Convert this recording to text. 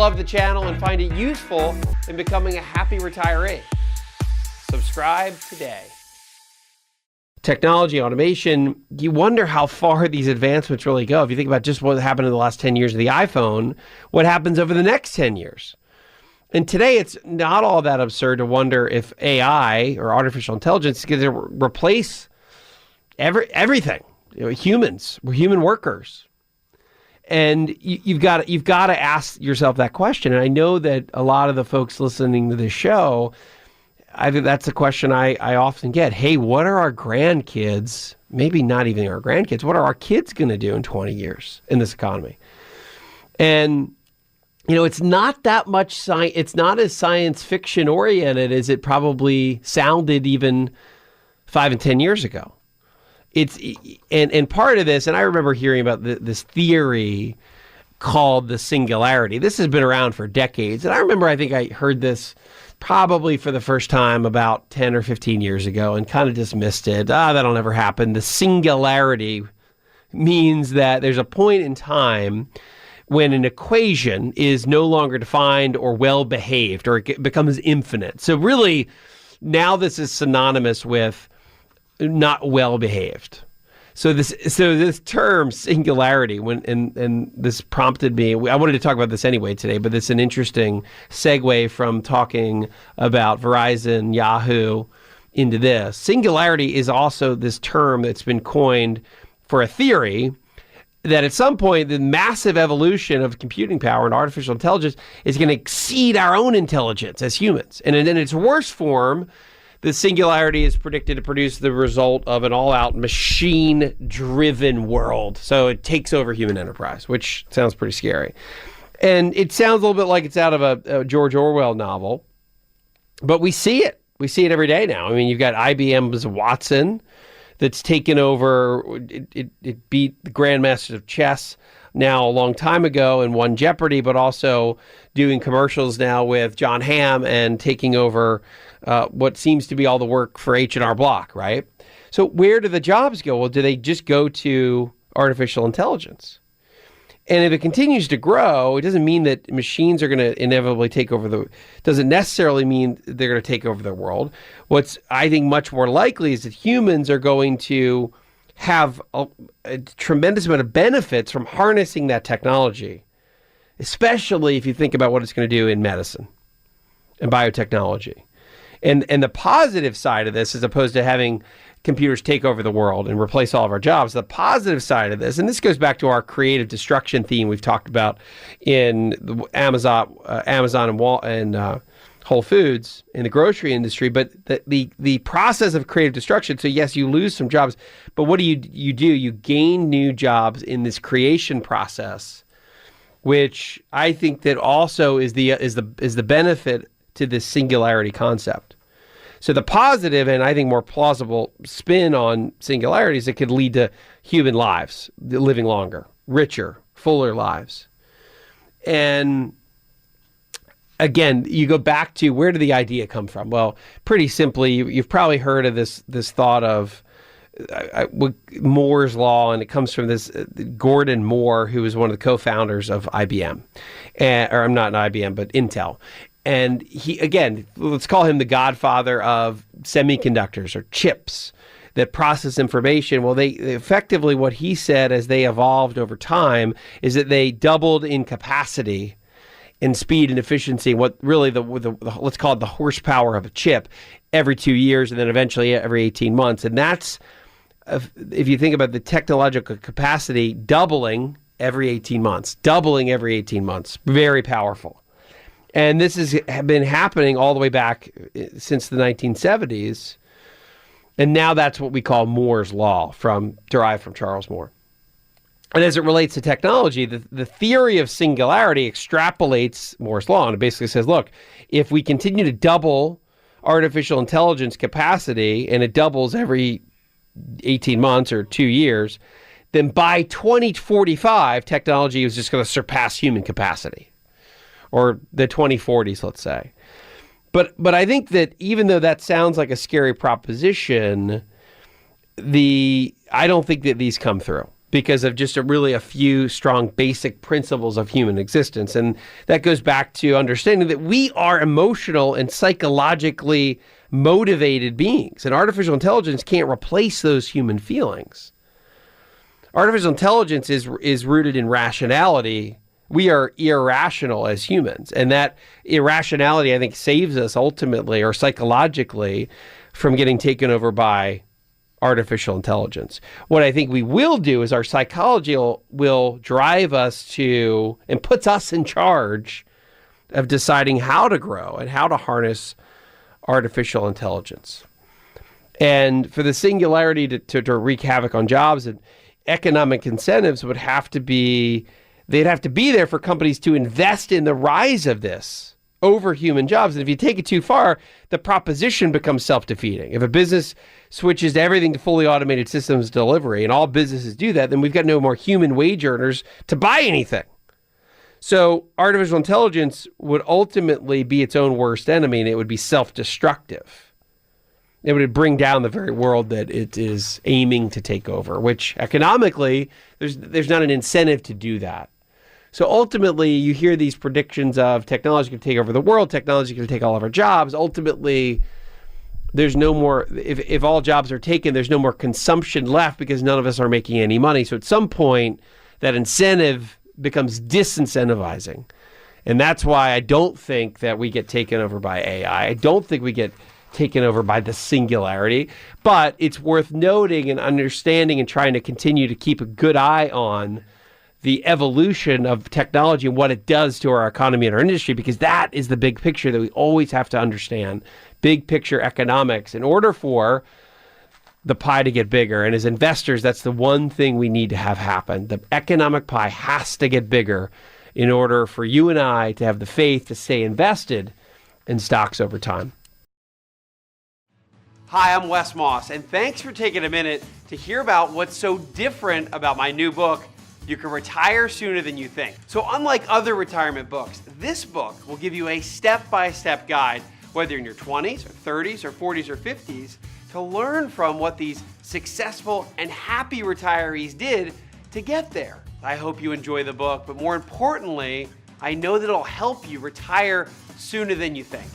love the channel and find it useful in becoming a happy retiree. Subscribe today. Technology, automation, you wonder how far these advancements really go. If you think about just what happened in the last 10 years of the iPhone, what happens over the next 10 years? And today, it's not all that absurd to wonder if AI or artificial intelligence is going to replace everything. Humans, we're human workers. And you've got to ask yourself that question. And I know that a lot of the folks listening to this show, I think that's a question I often get. Hey, what are our grandkids, maybe not even our grandkids, what are our kids going to do in 20 years in this economy? And, it's not that much science. It's not as science fiction oriented as it probably sounded even 5 and 10 years ago. And part of this, and I remember hearing about this theory called the singularity. This has been around for decades. And I think I heard this probably for the first time about 10 or 15 years ago and kind of dismissed it. That'll never happen. The singularity means that there's a point in time when an equation is no longer defined or well-behaved, or it becomes infinite. So really, now this is synonymous with not well-behaved. So this term singularity, and this prompted me, I wanted to talk about this anyway today, but it's an interesting segue from talking about Verizon, Yahoo, into this. Singularity is also this term that's been coined for a theory that at some point the massive evolution of computing power and artificial intelligence is going to exceed our own intelligence as humans. And in its worst form, the singularity is predicted to produce the result of an all-out machine-driven world. So it takes over human enterprise, which sounds pretty scary. And it sounds a little bit like it's out of a George Orwell novel, but we see it. We see it every day now. I mean, you've got IBM's Watson that's taken over. It beat the Grandmasters of Chess now a long time ago and won Jeopardy, but also doing commercials now with John Hamm and taking over what seems to be all the work for H&R Block, right? So where do the jobs go? Well, do they just go to artificial intelligence? And if it continues to grow, it doesn't mean that machines are going to inevitably take over doesn't necessarily mean they're going to take over the world. What's, I think, much more likely is that humans are going to have a tremendous amount of benefits from harnessing that technology, especially if you think about what it's going to do in medicine and biotechnology. And the positive side of this, as opposed to having computers take over the world and replace all of our jobs, the positive side of this, and this goes back to our creative destruction theme we've talked about in the Amazon and Whole Foods in the grocery industry, but the process of creative destruction. So yes, you lose some jobs, but what do? You gain new jobs in this creation process, which I think that also is the benefit to this singularity concept. So the positive and I think more plausible spin on singularity is it could lead to human lives living longer, richer, fuller lives. And again, you go back to, where did the idea come from? Well, pretty simply, you've probably heard of this thought of Moore's law, and it comes from this Gordon Moore, who was one of the co-founders of IBM, or I'm not IBM, but Intel. And he, again, let's call him the godfather of semiconductors or chips that process information. Well, they effectively, what he said as they evolved over time is that they doubled in capacity, in speed and efficiency, what really let's call it the horsepower of a chip, every 2 years, and then eventually every 18 months. And that's, if you think about the technological capacity, doubling every 18 months, very powerful. And this has been happening all the way back since the 1970s. And now that's what we call Moore's law, derived from Charles Moore. And as it relates to technology, the theory of singularity extrapolates Moore's law. And it basically says, look, if we continue to double artificial intelligence capacity, and it doubles every 18 months or 2 years, then by 2045, technology is just going to surpass human capacity. Or the 2040s, let's say. But I think that even though that sounds like a scary proposition, I don't think that these come through. because of just a few strong basic principles of human existence. And that goes back to understanding that we are emotional and psychologically motivated beings, and artificial intelligence can't replace those human feelings. Artificial intelligence is rooted in rationality. We are irrational as humans, and that irrationality, I think, saves us ultimately or psychologically from getting taken over by artificial intelligence. What I think we will do is our psychology will drive us to and puts us in charge of deciding how to grow and how to harness artificial intelligence. And for the singularity to wreak havoc on jobs, and economic incentives would have to be, they'd have to be there for companies to invest in the rise of this over human jobs. And if you take it too far, the proposition becomes self-defeating. If a business switches to everything to fully automated systems delivery, and all businesses do that, then we've got no more human wage earners to buy anything. So artificial intelligence would ultimately be its own worst enemy, and it would be self-destructive. It would bring down the very world that it is aiming to take over, which economically, there's not an incentive to do that. So ultimately, you hear these predictions of technology can take over the world, technology can take all of our jobs. Ultimately, there's no more, if all jobs are taken, there's no more consumption left because none of us are making any money. So at some point, that incentive becomes disincentivizing. And that's why I don't think that we get taken over by AI. I don't think we get taken over by the singularity, but it's worth noting and understanding and trying to continue to keep a good eye on the evolution of technology and what it does to our economy and our industry, because that is the big picture that we always have to understand. Big picture economics in order for the pie to get bigger. And as investors, that's the one thing we need to have happen. The economic pie has to get bigger in order for you and I to have the faith to stay invested in stocks over time. Hi, I'm Wes Moss, and thanks for taking a minute to hear about what's so different about my new book, You Can Retire Sooner Than You Think. So unlike other retirement books, this book will give you a step-by-step guide, whether you're in your 20s or 30s or 40s or 50s, to learn from what these successful and happy retirees did to get there. I hope you enjoy the book, but more importantly, I know that it'll help you retire sooner than you think.